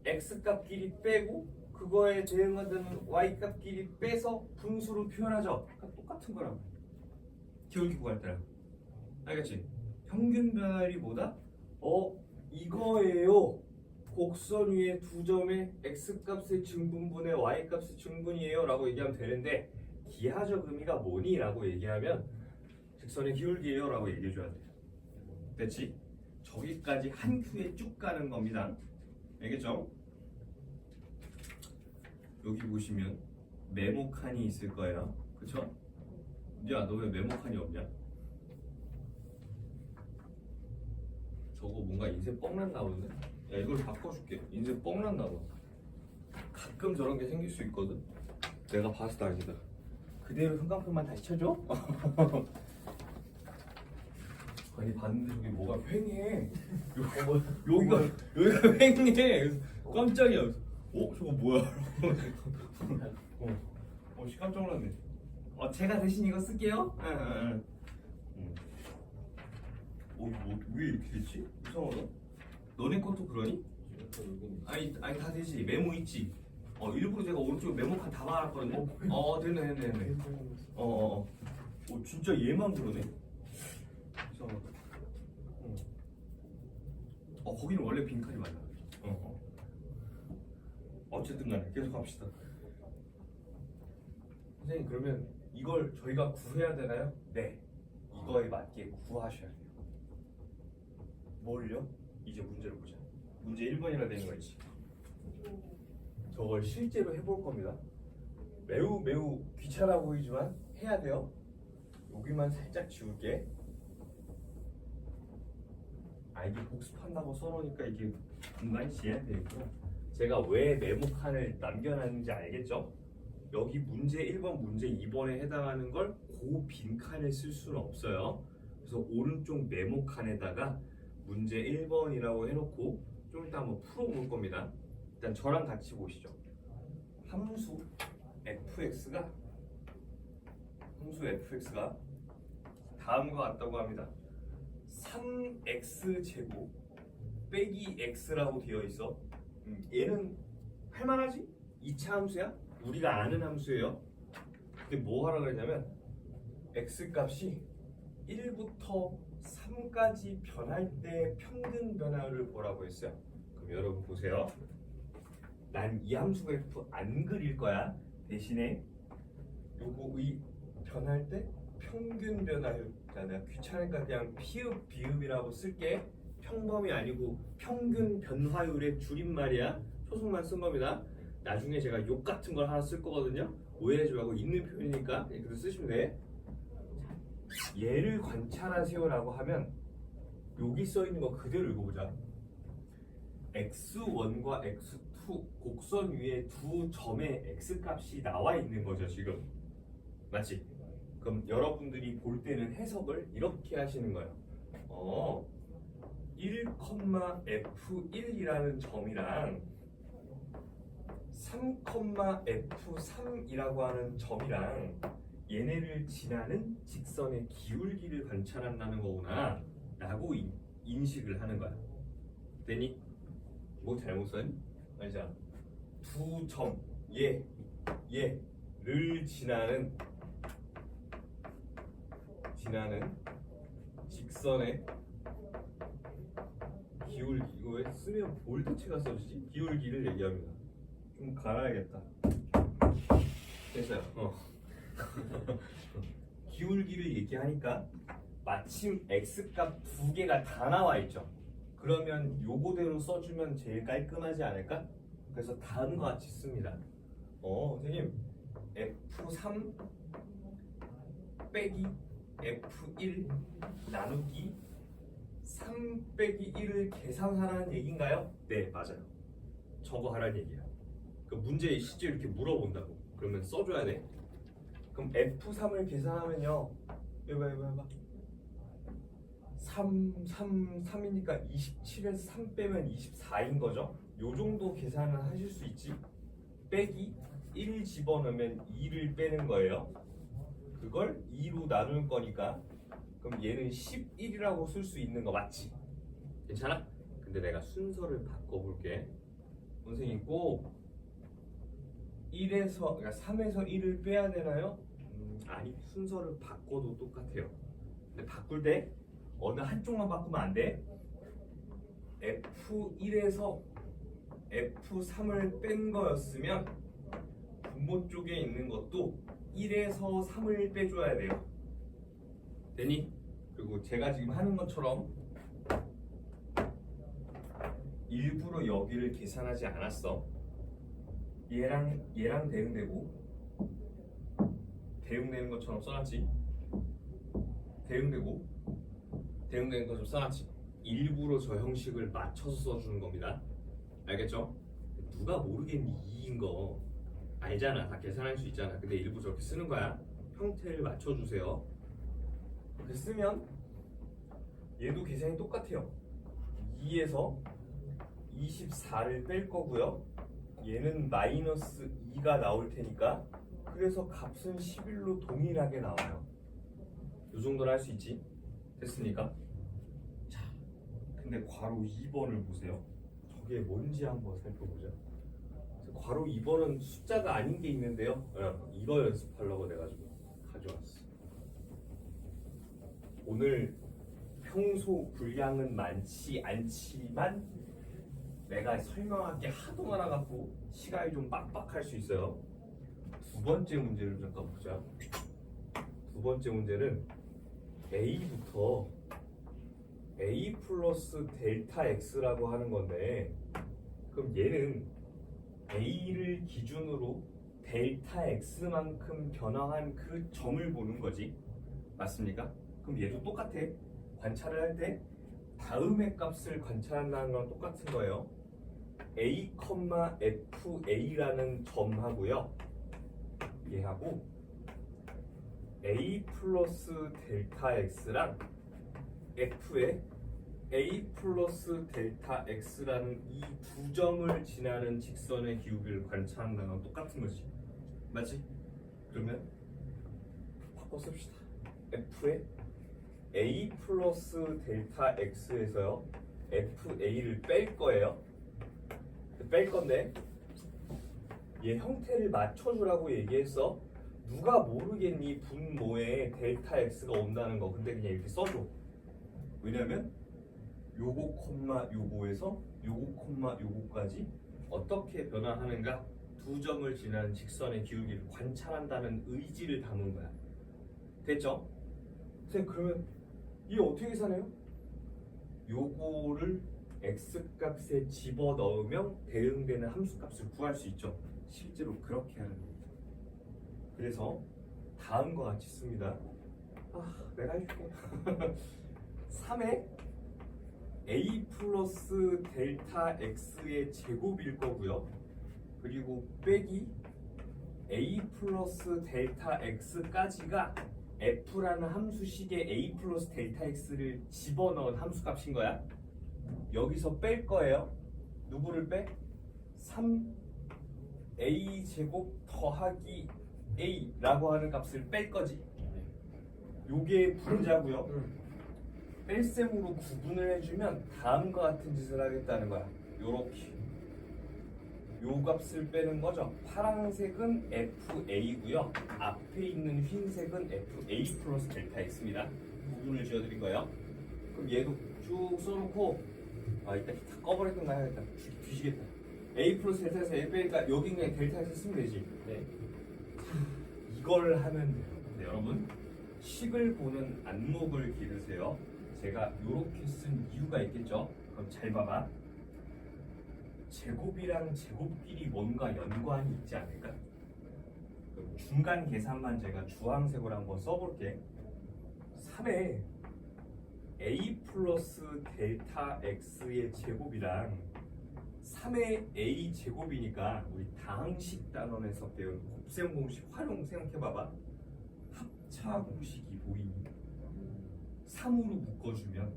Speaker 1: x값 길이 빼고 그거에 대응하는 y값 길이 빼서 분수로 표현하죠. 그러니까 똑같은 거라고. 기울기 구할 때랑. 알겠지? 평균 변화율이 뭐다? 이거예요. 곡선 위에 두 점의 x값의 증분분의 y값의 증분이에요 라고 얘기하면 되는데 기하적 의미가 뭐니? 라고 얘기하면 직선의 기울기예요 라고 얘기해줘야 돼. 됐지? 저기까지 한 큐에 쭉 가는 겁니다. 알겠죠? 여기 보시면 메모칸이 있을 거예요. 그쵸? 야, 너 왜 메모칸이 없냐? 저거 뭔가 인쇄 뻥났나 보네. 야, 이걸 바꿔줄게. 인쇄 뻥났나 봐. 가끔 저런 게 생길 수 있거든. 내가 봐서 다행이다. 그대로 형광펜만 다시 쳐줘? 아니 봤는데 저기 뭐가 휑해. 여기가 휑해. 그래서 깜짝이야. 저거 뭐야? 깜짝 놀랐네. 제가 대신 이거 쓸게요. 왜 이렇게 됐지? 이상하다. 너네 것도 그러니? 아니 다 되지. 메모 있지. 일부러 제가 오른쪽에 메모칸 다 말았거든요. 됐네. 진짜 얘만 그러네. 이상하다. 거기는 원래 빈칸이 맞아. 어쨌든 간에 계속 합시다. 선생님, 그러면 이걸 저희가 구해야 되나요? 네. 이거에 맞게 구하셔야 돼요. 뭘요? 이제 문제를 보자. 문제 1번이라 되는 거 있지. 저걸 실제로 해볼 겁니다. 매우 귀찮아 보이지만 해야 돼요. 여기만 살짝 지울게. 이게 복습한다고 써놓으니까 이게 공간이 제한이 되겠구나. 제가 왜 메모칸을 남겨놨는지 알겠죠? 여기 문제 1번, 문제 2번에 해당하는 걸 그 빈칸을 쓸 수는 없어요. 그래서 오른쪽 메모칸에다가 문제 1번이라고 해놓고 좀 이따 한번 풀어볼 겁니다. 일단 저랑 같이 보시죠. 함수 fx가 다음과 같다고 합니다. 3x제곱 빼기 x라고 되어 있어. 얘는 할만하지? 2차 함수야? 우리가 아는 함수예요. 근데 뭐 하라고 했냐면 x값이 1부터 3까지 변할 때 평균 변화율을 보라고 했어요. 그럼 여러분 보세요. 난 이 함수 그래프 안 그릴 거야. 대신에 요거 변할 때 평균 변화율. 자, 내가 귀찮으니까 그냥 피읍 비읍이라고 쓸게. 평범이 아니고 평균 변화율의 줄임말이야. 초성만 쓴 겁니다. 나중에 제가 욕 같은 걸 하나 쓸 거거든요. 오해하지 말고 있는 표현이니까 그렇게 쓰시면 돼. 얘를 관찰하세요라고 하면 여기 써 있는 거 그대로 읽어보자. x1과 x2 곡선 위에 두 점의 x값이 나와 있는 거죠 지금. 맞지? 그럼 여러분들이 볼 때는 해석을 이렇게 하시는 거예요. 1, F1이라는 점이랑 3,f3이라고 하는 점이랑 얘네를 지나는 직선의 기울기를 관찰한다는 거구나 라고 인식을 하는 거야. 되니? 뭐 잘못은? 아니잖아. 두 점, 얘를 지나는 직선의 기울기, 이거 왜 쓰면 볼트체가 써지지? 기울기를 얘기합니다. 좀 갈아야겠다. 됐어요. 기울기를 얘기하니까 마침 x값 두 개가 다 나와 있죠. 그러면 요거대로 써주면 제일 깔끔하지 않을까? 그래서 다음과 같이 씁니다. 선생님, f3 빼기 f1 나누기 3 빼기 1을 계산하라는 얘기인가요? 네, 맞아요. 저거 하라는 얘기야. 그 문제에 실제 이렇게 물어본다고. 그러면 써줘야 돼. 그럼 f3을 계산하면요. 해봐. 3이니까 27에서 3 빼면 24인 거죠? 요 정도 계산은 하실 수 있지? 빼기 1 집어넣으면 2를 빼는 거예요. 그걸 2로 나눌 거니까 그럼 얘는 11이라고 쓸 수 있는 거 맞지? 괜찮아? 근데 내가 순서를 바꿔볼게. 선생님 꼭 1에서, 그러니까 3에서 1을 빼야 되나요? 아니, 순서를 바꿔도 똑같아요. 근데 바꿀 때 어느 한쪽만 바꾸면 안 돼. F1에서 F3을 뺀 거였으면 분모 쪽에 있는 것도 1에서 3을 빼줘야 돼요. 되니? 그리고 제가 지금 하는 것처럼 일부러 여기를 계산하지 않았어. 얘랑 대응되고 대응되는 것처럼 써놨지. 대응되는 것처럼 써놨지. 일부러 저 형식을 맞춰서 써주는 겁니다. 알겠죠? 누가 모르겠니 2인 거 알잖아. 다 계산할 수 있잖아. 근데 일부 저렇게 쓰는 거야. 형태를 맞춰주세요. 이렇게 쓰면 얘도 계산이 똑같아요. 2에서 24를 뺄 거고요. 얘는 마이너스 2가 나올 테니까 그래서 값은 11로 동일하게 나와요. 이 정도로 할 수 있지? 됐습니까? 자, 근데 괄호 2번을 보세요. 저게 뭔지 한번 살펴보자. 괄호 2번은 숫자가 아닌 게 있는데요. 이거 연습하려고 내가지고 가져왔어. 오늘 평소 분량은 많지 않지만 내가 설명할 게 하도 많아갖고 시간이 좀 빡빡할 수 있어요. 두 번째 문제를 잠깐 보자. 두 번째 문제는 A부터 A 플러스 델타 X라고 하는 건데 그럼 얘는 A를 기준으로 델타 X만큼 변화한 그 점을 보는 거지. 맞습니까? 그럼 얘도 똑같아. 관찰을 할 때 다음의 값을 관찰한다는 건 똑같은 거예요. A, FA라는 점하고요. 얘하고 A 플러스 델타 X랑 F의 A 플러스 델타 X라는 이 두 점을 지나는 직선의 기울기를 관찰한다는 건 똑같은 거지. 맞지? 그러면 바꿔 씁시다. F의 A 플러스 델타 X에서요 FA를 뺄 거예요. 뺄 건데 얘 형태를 맞춰주라고 얘기했어. 누가 모르겠니 분모에 델타 X가 온다는 거. 근데 그냥 이렇게 써줘. 왜냐면 요거 콤마 요거에서 요거 콤마 요거까지 어떻게 변화하는가 두 점을 지나는 직선의 기울기를 관찰한다는 의지를 담은 거야. 됐죠? 선생님 그러면 이 어떻게 계산해요? 요거를 x값에 집어넣으면 대응되는 함수값을 구할 수 있죠. 실제로 그렇게 하는 겁니다. 그래서 다음과 같이 씁니다. 내가 해줄게. 3의 a 플러스 델타 x의 제곱일 거고요. 그리고 빼기 a 플러스 델타 x까지가 f라는 함수식에 a 플러스 델타 x를 집어넣은 함수값인 거야. 여기서 뺄 거예요. 누구를 빼? 3 a 제곱 더하기 a라고 하는 값을 뺄 거지.
Speaker 2: 네.
Speaker 1: 요게 분자고요. 뺄셈으로 구분을 해주면 다음과 같은 짓을 하겠다는 거야. 요렇게 요 값을 빼는 거죠. 파란색은 FA고요. 앞에 있는 흰색은 FA 플러스 델타 X입니다. 구분을 지어드린 거예요. 그럼 얘도 쭉 써놓고 이따 다 꺼버렸던가 해야겠다. 뒤지겠다. A 플러스 델타 X FA니까 여기 그냥 델타 X 쓰면 되지.
Speaker 2: 네.
Speaker 1: 이걸 하면 돼요. 네, 여러분 식을 보는 안목을 기르세요. 제가 이렇게 쓴 이유가 있겠죠. 그럼 잘 봐봐. 제곱이랑 제곱끼리 뭔가 연관이 있지 않을까? 그럼 중간 계산만 제가 주황색으로 한번 써볼게. 3에 a 플러스 델타 x의 제곱이랑 3의 a 제곱이니까 우리 다항식 단원에서 배운 곱셈 공식 활용 생각해봐봐. 합차 공식이 보이니 3으로 묶어주면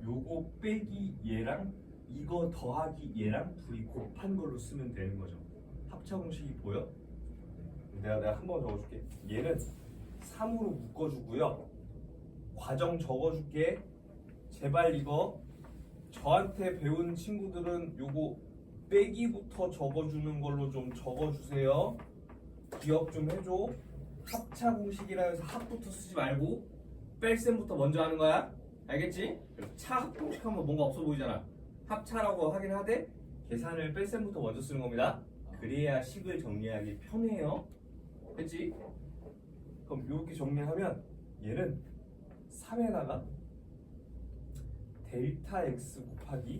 Speaker 1: 요거 빼기 얘랑 이거 더하기 얘랑 둘이 곱한 걸로 쓰면 되는 거죠. 합차 공식이 보여? 내가 한 번 적어줄게. 얘는 3으로 묶어주고요. 과정 적어줄게. 제발 이거 저한테 배운 친구들은 요거 빼기부터 적어주는 걸로 좀 적어주세요. 기억 좀 해줘. 합차 공식이라 해서 합부터 쓰지 말고 뺄셈부터 먼저 하는 거야. 알겠지? 차 합공식 하면 뭔가 없어 보이잖아. 합차라고 하긴 하되 계산을 뺄셈부터 먼저 쓰는 겁니다. 그래야 식을 정리하기 편해요. 그치? 그럼 이렇게 정리하면 얘는 3에다가 델타 x 곱하기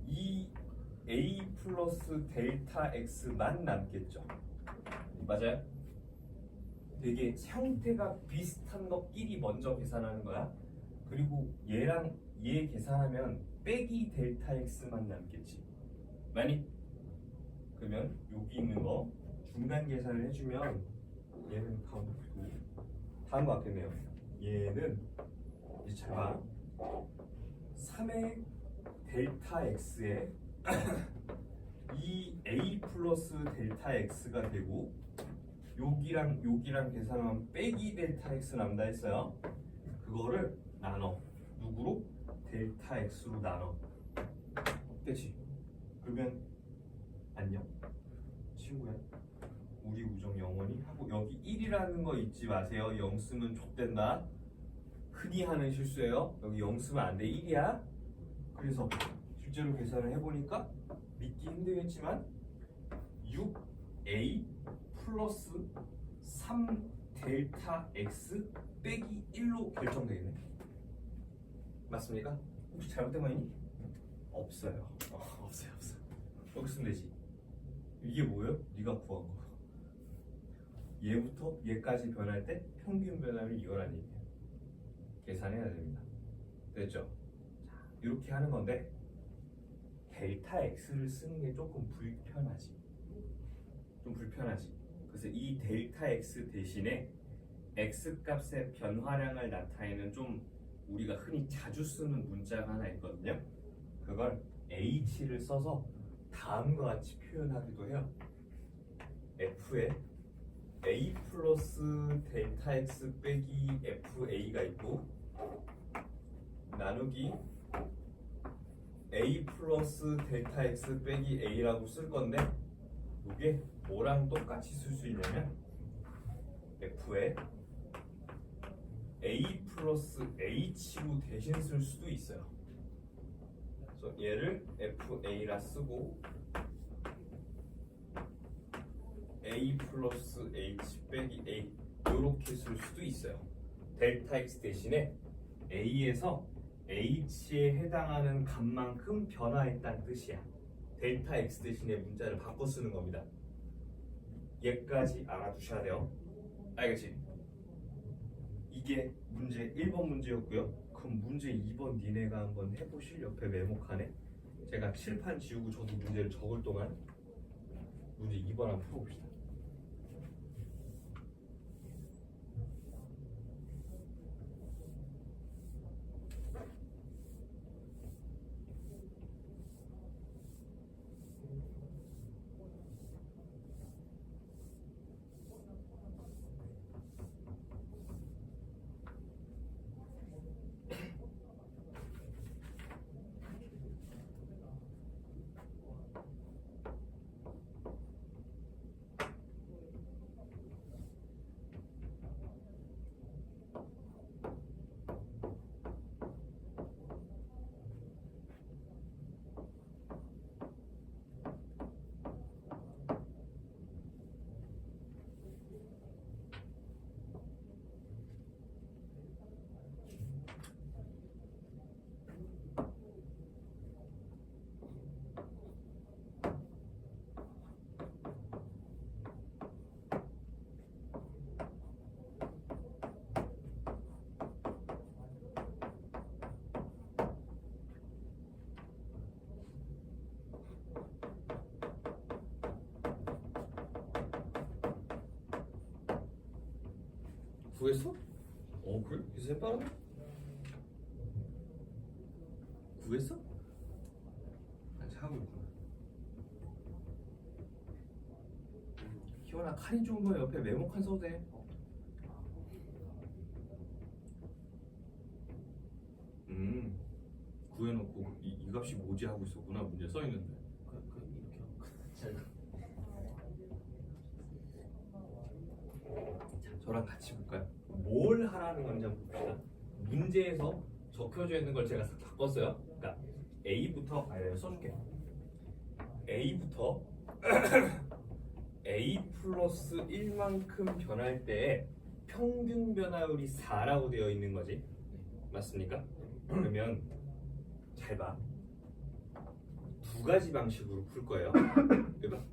Speaker 1: 2a 플러스 델타 x만 남겠죠. 맞아요? 되게 형태가 비슷한 것끼리 먼저 계산하는 거야. 그리고 얘랑 얘 계산하면 빼기 델타 x만 남겠지. 많이? 그러면 여기 있는 거 중간 계산을 해주면 얘는 가운데 두고 다음 거 같겠네요. 얘는 이제 잘 봐. 3의 델타 x에 2a 플러스 델타 x가 되고 여기랑 계산하면 빼기 델타 x 남다 했어요. 그거를 나눠. 누구로? 델타 x로 나눠. 됐지? 그러면 안녕 친구야. 우리 우정 영원히 하고 여기 1이라는 거 잊지 마세요. 0 쓰면 족된다. 흔히 하는 실수예요. 여기 0 쓰면 안 돼. 1이야. 그래서 실제로 계산을 해보니까 믿기 힘들겠지만 6a 플러스 3 델타 x 빼기 1로 결정되겠네. 맞습니까? 혹시 잘못된 거 있니? 없어요. 없어요. 여기 쓰면 되지. 이게 뭐예요? 네가 구한 거. 얘부터 얘까지 변할 때 평균 변화를 이거라는 얘기예요. 계산해야 됩니다. 됐죠? 자, 이렇게 하는 건데 델타 x를 쓰는 게 조금 불편하지. 좀 불편하지. 그래서 이 델타 x 대신에 x 값의 변화량을 나타내는 좀 우리가 흔히 자주 쓰는 문자가 하나 있거든요. 그걸 h를 써서 다음과 같이 표현하기도 해요. f에 a 플러스 델타 x 빼기 fa가 있고 나누기 a 플러스 델타 x 빼기 a라고 쓸 건데 이게 뭐랑 똑같이 쓸 수 있냐면 f에 a 플러스 h로 대신 쓸 수도 있어요. 그래서 얘를 fa라 쓰고 a 플러스 h 빼기 a 이렇게 쓸 수도 있어요. 델타 x 대신에 a에서 h에 해당하는 값만큼 변화했다는 뜻이야. 델타 x 대신에 문자를 바꿔 쓰는 겁니다. 얘까지 알아두셔야 돼요. 알겠지? 이게 문제 1번 문제였고요. 그럼 문제 2번 니네가 한번 해보실? 옆에 메모칸에 제가 칠판 지우고 저도 문제를 적을 동안 문제 2번 한번 풀어봅시다. 구했어? 그래? 기세 빠르네? 구했어? 아직 하고 있구나. 희원아, 칸이 좋은 거 옆에 메모 칸 써도 돼. 구해놓고 이 값이 뭐지 하고 있었구나. 문제 써 있는데.
Speaker 2: 이렇게 제가
Speaker 1: 자, 저랑 같이 볼까요? 뭘 하라는 건지 한번 봅시다. 문제에서 적혀져 있는 걸 제가 싹 바꿨어요. 그러니까 A부터 써줄게. A부터 A 플러스 1만큼 변할 때 평균 변화율이 4라고 되어 있는 거지. 맞습니까? 그러면 잘 봐. 두 가지 방식으로 풀 거예요. 그러니까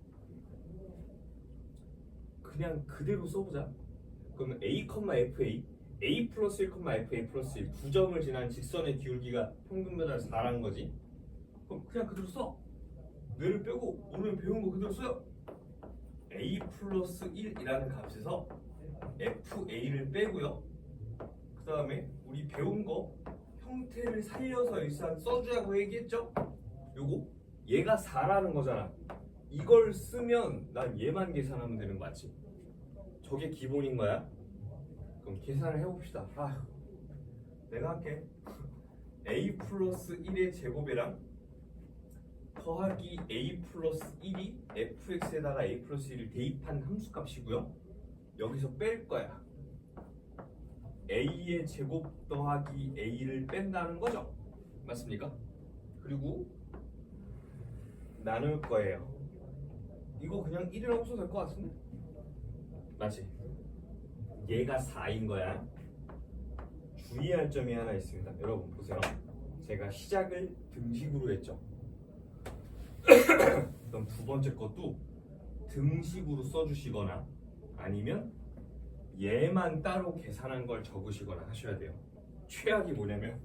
Speaker 1: 그냥 그대로 써보자. 그러면 A, FA, A 플러스 1, FA 플러스 1 두 점을 지난 직선의 기울기가 평균 변화율 4라는 거지. 그럼 그냥 그대로 써. 뇌를 빼고 오늘 배운 거 그대로 써요. A 플러스 1이라는 값에서 FA를 빼고요. 그 다음에 우리 배운 거 형태를 살려서 일단 써주라고 얘기했죠? 요거 얘가 4라는 거잖아. 이걸 쓰면 난 얘만 계산하면 되는 거 맞지? 저게 기본인 거야. 그럼 계산을 해봅시다. 아휴, 내가 할게. A 플러스 1의 제곱이랑 더하기 A 플러스 1이 fx에다가 A 플러스 1을 대입한 함수값이고요. 여기서 뺄 거야. A의 제곱 더하기 A를 뺀다는 거죠. 맞습니까? 그리고 나눌 거예요. 이거 그냥 1이라고 써도 될 것 같은데? 맞지? 얘가 4인 거야. 주의할 점이 하나 있습니다. 여러분 보세요. 제가 시작을 등식으로 했죠. 그럼 두 번째 것도 등식으로 써주시거나 아니면 얘만 따로 계산한 걸 적으시거나 하셔야 돼요. 최악이 뭐냐면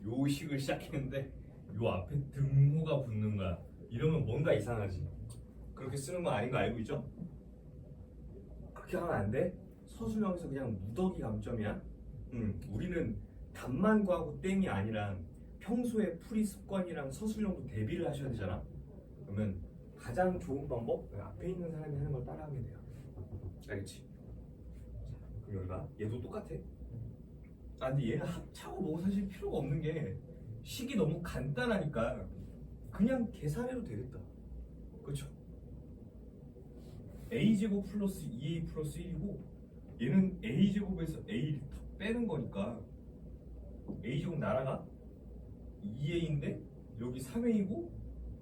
Speaker 1: 요 식을 시작했는데 요 앞에 등호가 붙는 거야. 이러면 뭔가 이상하지. 그렇게 쓰는 건 아닌 거 알고 있죠? 그렇게 하면 안 돼. 서술형에서 그냥 무더기 감점이야. 우리는 답만 구하고 땡이 아니라 평소에 풀이 습관이랑 서술형도 대비를 하셔야 되잖아. 그러면 가장 좋은 방법 앞에 있는 사람이 하는 걸 따라하면 돼요. 알겠지? 자, 그럼 여기가 얘도 똑같아. 근데 얘는 합차고 뭐 사실 필요가 없는 게 식이 너무 간단하니까 그냥 계산해도 되겠다. 그렇죠? a제곱 플러스 2a 플러스 1이고 얘는 a제곱에서 a를 더 빼는 거니까 a제곱 날아가 2a인데 여기 3a고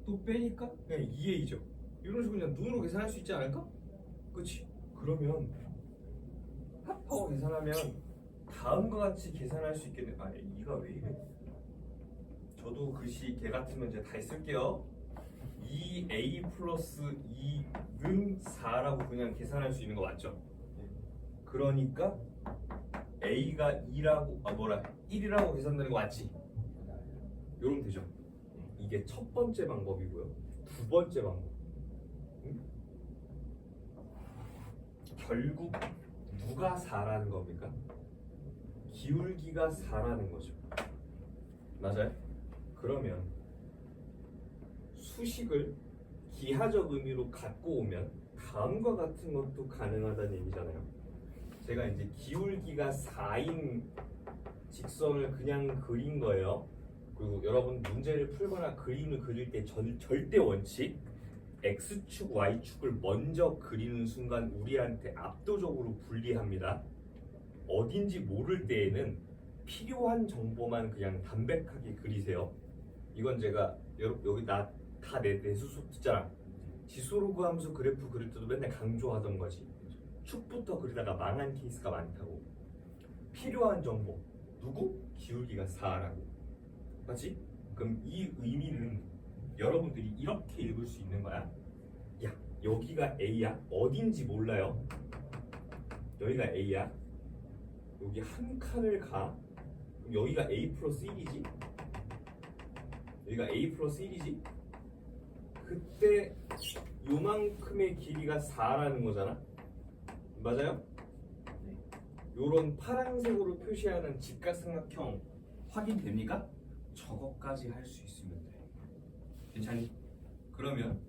Speaker 1: 또 빼니까 그냥 2a죠. 이런 식으로 그냥 눈으로 계산할 수 있지 않을까? 그렇지? 그러면 합하고 계산하면 다음과 같이 계산할 수 있겠네. 이가 왜 이래? 저도 글씨 개 같으면 이제 다 쓸게요. 2a 플러스 2는 4라고 그냥 계산할 수 있는 거 맞죠? 그러니까 a가 2라고 1이라고 계산되는 거 맞지? 이러면 되죠. 이게 첫 번째 방법이고요. 두 번째 방법. 결국 누가 4라는 겁니까? 기울기가 4라는 거죠. 맞아요? 그러면 수식을 기하적 의미로 갖고 오면 다음과 같은 것도 가능하다는 얘기잖아요. 제가 이제 기울기가 4인 직선을 그냥 그린 거예요. 그리고 여러분 문제를 풀거나 그림을 그릴 때 절대 원칙 X축, Y축을 먼저 그리는 순간 우리한테 압도적으로 불리합니다. 어딘지 모를 때에는 필요한 정보만 그냥 담백하게 그리세요. 이건 제가 여기 나 다 내 수업 듣잖아. 지수로그 함수 그래프 그릴 때도 맨날 강조하던 거지. 축부터 그리다가 망한 케이스가 많다고. 필요한 정보 누구? 기울기가 4라고. 맞지? 그럼 이 의미는 여러분들이 이렇게 읽을 수 있는 거야. 야, 여기가 A야? 어딘지 몰라요? 여기가 A야? 여기 한 칸을 가. 그럼 여기가 A 플러스 1이지? 여기가 A 플러스 1이지? 그때 요만큼의 길이가 4라는 거잖아? 맞아요? 요런 파란색으로 표시하는 직각삼각형 확인됩니까? 저거까지 할 수 있으면 돼. 괜찮니? 그러면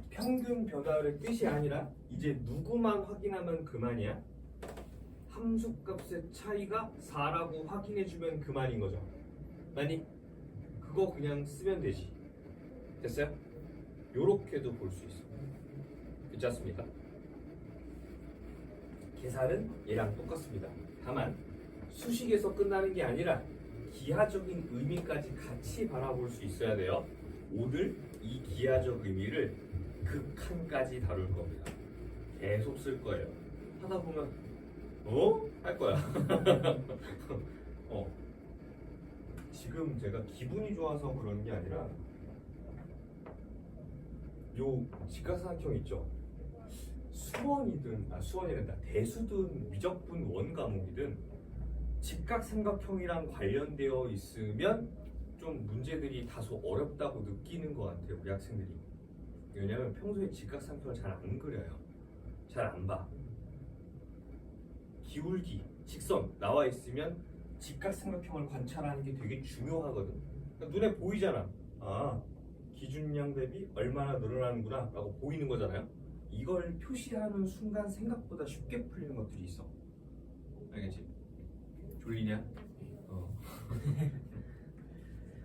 Speaker 1: 평균 변화율의 뜻이 아니라 이제 누구만 확인하면 그만이야? 함수값의 차이가 4라고 확인해주면 그만인 거죠. 아니 그거 그냥 쓰면 되지. 됐어요? 요렇게도 볼 수 있어. 괜찮습니까? 계산은 얘랑 똑같습니다. 다만 수식에서 끝나는 게 아니라 기하적인 의미까지 같이 바라볼 수 있어야 돼요. 오늘 이 기하적 의미를 극한까지 다룰 겁니다. 계속 쓸 거예요. 하다 보면 할 거야. 지금 제가 기분이 좋아서 그런 게 아니라 요 직각삼각형 있죠. 수원이란다. 대수든 미적분 원 과목이든 직각삼각형이랑 관련되어 있으면 좀 문제들이 다소 어렵다고 느끼는 것 같아요, 우리 학생들이. 왜냐면 평소에 직각삼각형을 잘 안 그려요. 잘 안 봐. 기울기, 직선 나와 있으면 직각삼각형을 관찰하는 게 되게 중요하거든. 그러니까 눈에 보이잖아. 아, 기준량 대비 얼마나 늘어나는구나 라고 보이는 거잖아요. 이걸 표시하는 순간 생각보다 쉽게 풀리는 것들이 있어. 알겠지? 졸리냐?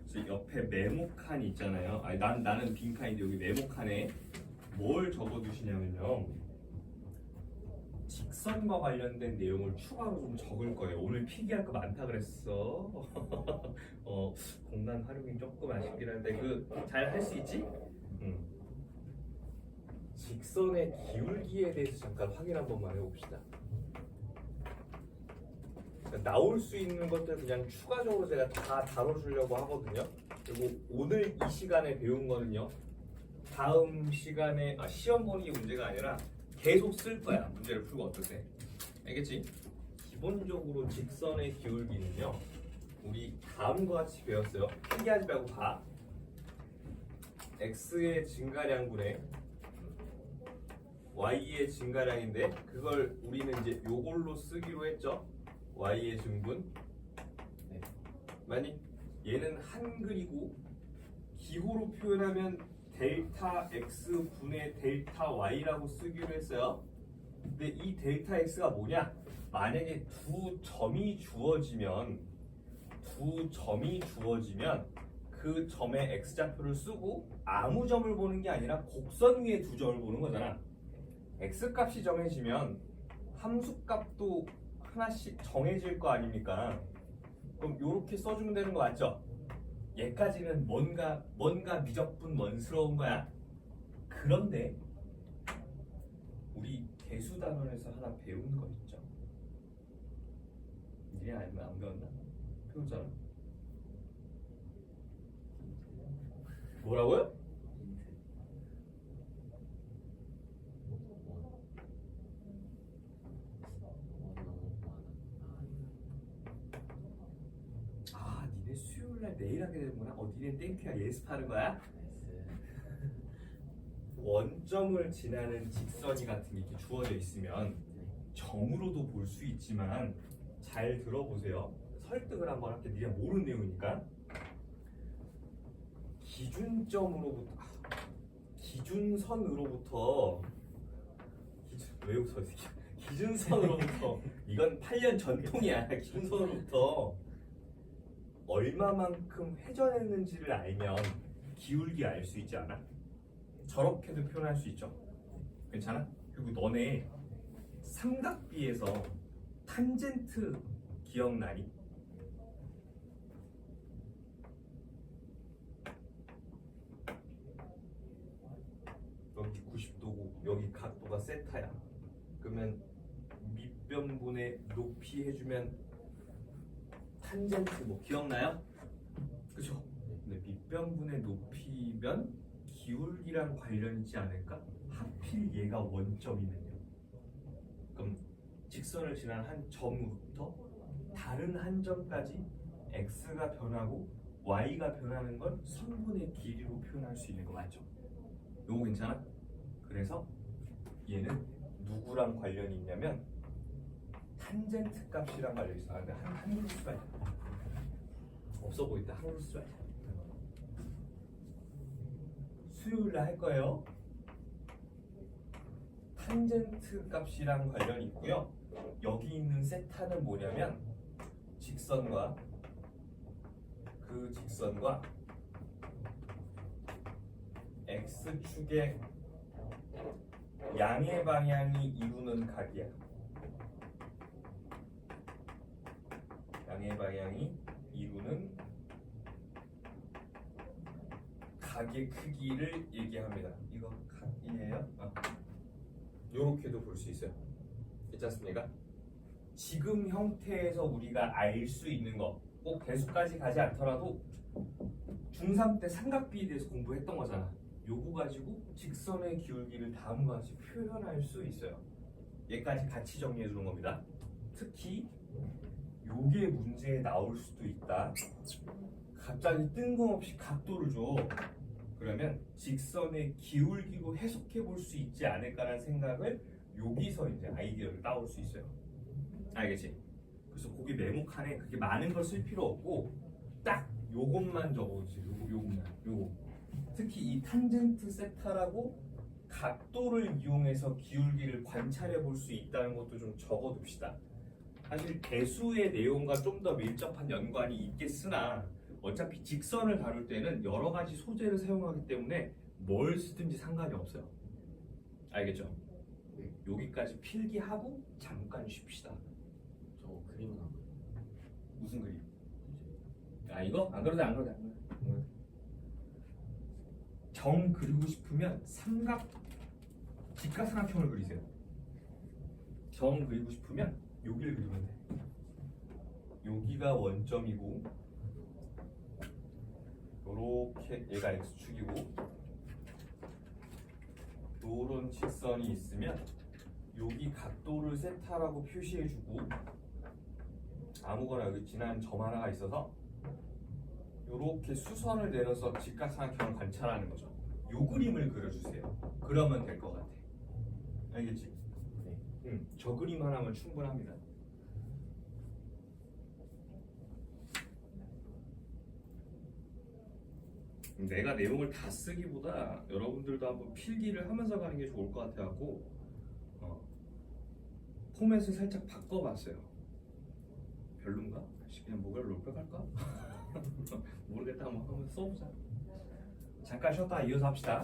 Speaker 1: 그래서 옆에 메모칸이 있잖아요. 아니, 나는 빈칸인데 여기 메모칸에 뭘 적어두시냐면요. 직선과 관련된 내용을 추가로 좀 적을 거예요. 오늘 필기할 거 많다 그랬어. 공간 활용이 조금 아쉽긴 한데 잘 할 수 있지? 직선의 기울기에 대해서 잠깐 확인 한 번만 해봅시다. 나올 수 있는 것들 그냥 추가적으로 제가 다 다뤄주려고 하거든요. 그리고 오늘 이 시간에 배운 거는요. 다음 시간에 시험 보는 게 문제가 아니라 계속 쓸 거야. 문제를 풀고 어떠세? 알겠지? 기본적으로 직선의 기울기는요. 우리 다음과 같이 배웠어요. 필기하지 말고 봐. x의 증가량분의 y의 증가량인데 그걸 우리는 이제 요걸로 쓰기로 했죠. y의 증분. 만약 얘는 한글이고 기호로 표현하면 델타 x 분의 델타 y라고 쓰기로 했어요. 근데 이 델타 x가 뭐냐? 만약에 두 점이 주어지면 그 점의 x좌표를 쓰고 아무 점을 보는 게 아니라 곡선 위에 두 점을 보는 거잖아. x값이 정해지면 함수값도 하나씩 정해질 거 아닙니까? 그럼 이렇게 써주면 되는 거 맞죠? 얘까지는 뭔가 미적분 원스러운 거야. 그런데 우리 개수단원에서 하나 배운 거 있죠? 니네 아니면 안 배웠나? 배웠잖아. 뭐라고요? 니네 수요일날 내일 하게 되는구나. 니네 땡큐야 예습하는 거야? 원점을 지나는 직선이 같은 게 이렇게 주어져 있으면 점으로도 볼 수 있지만 잘 들어보세요. 설득을 한번 할게. 네가 모르는 내용이니까. 기준선으로부터 이건 8년 전통이야. 기준선으로부터 얼마만큼 회전했는지를 알면 기울기 알 수 있지 않아? 저렇게도 표현할 수 있죠. 괜찮아? 그리고 너네 삼각비에서 탄젠트 기억나니? 여기 90도고 여기 각도가 세타야. 그러면 밑변분의 높이 해주면 탄젠트 기억나요? 그죠? 근데 밑변분의 높이면 기울기랑 관련 있지 않을까? 하필 얘가 원점이면요. 그럼 직선을 지난 한 점으로부터 다른 한 점까지 x가 변하고 y가 변하는 걸 선분의 길이로 표현할 수 있는 거 맞죠? 요거 괜찮아? 그래서 얘는 누구랑 관련이 있냐면 탄젠트 값이란 말이 있어. 근데 한글로 써야 돼. 없어 보인다. 한글로 써야 돼. 수요일에 할 거예요. 탄젠트 값이랑 관련이 있고요. 여기 있는 세타는 뭐냐면 직선과 그 직선과 x축의 양의 방향이 이루는 각이야. 양의 방향이 이루는 각의 크기를 얘기합니다. 이거 각이에요. 요렇게도 볼 수 있어요. 괜찮습니까? 지금 형태에서 우리가 알 수 있는 거, 꼭 대수까지 가지 않더라도 중3 때 삼각비에 대해서 공부했던 거잖아. 요거 가지고 직선의 기울기를 다음과 같이 표현할 수 있어요. 얘까지 같이 정리해 주는 겁니다. 특히 요게 문제에 나올 수도 있다. 갑자기 뜬금없이 각도를 줘. 그러면 직선의 기울기로 해석해 볼 수 있지 않을까라는 생각을 여기서 이제 아이디어를 따올 수 있어요. 알겠지? 그래서 거기 메모칸에 그렇게 많은 걸 쓸 필요 없고 딱 요것만 적어주세요. 요거. 특히 이 탄젠트 세타라고 각도를 이용해서 기울기를 관찰해 볼 수 있다는 것도 좀 적어둡시다. 사실 대수의 내용과 좀 더 밀접한 연관이 있겠으나 어차피 직선을 다룰 때는 여러 가지 소재를 사용하기 때문에 뭘 쓰든지 상관이 없어요. 알겠죠?
Speaker 2: 네.
Speaker 1: 여기까지 필기하고 잠깐 쉽시다.
Speaker 2: 저 그림은 안 그려요.
Speaker 1: 무슨 그림? 이거? 안 그러다. 정 그리고 싶으면 직각삼각형을 그리세요. 정 그리고 싶으면 여기를 그리면 돼. 여기가 원점이고 요렇게 얘가 x축이고 요런 직선이 있으면 여기 각도를 세타라고 표시해주고 아무거나 여기 지난 점 하나가 있어서 요렇게 수선을 내려서 직각삼각형을 관찰하는 거죠. 요 그림을 그려주세요. 그러면 될 것 같아. 알겠지?
Speaker 2: 네.
Speaker 1: 저 그림 하나면 충분합니다. 내가 내용을 다 쓰기보다 여러분들도 한번 필기를 하면서 가는 게 좋을 것 같아갖고 포맷을 살짝 바꿔봤어요. 별론가? 그냥 뭐가 롤백 할까? 모르겠다. 한번 써보자. 잠깐 쉬었다 이어서 합시다.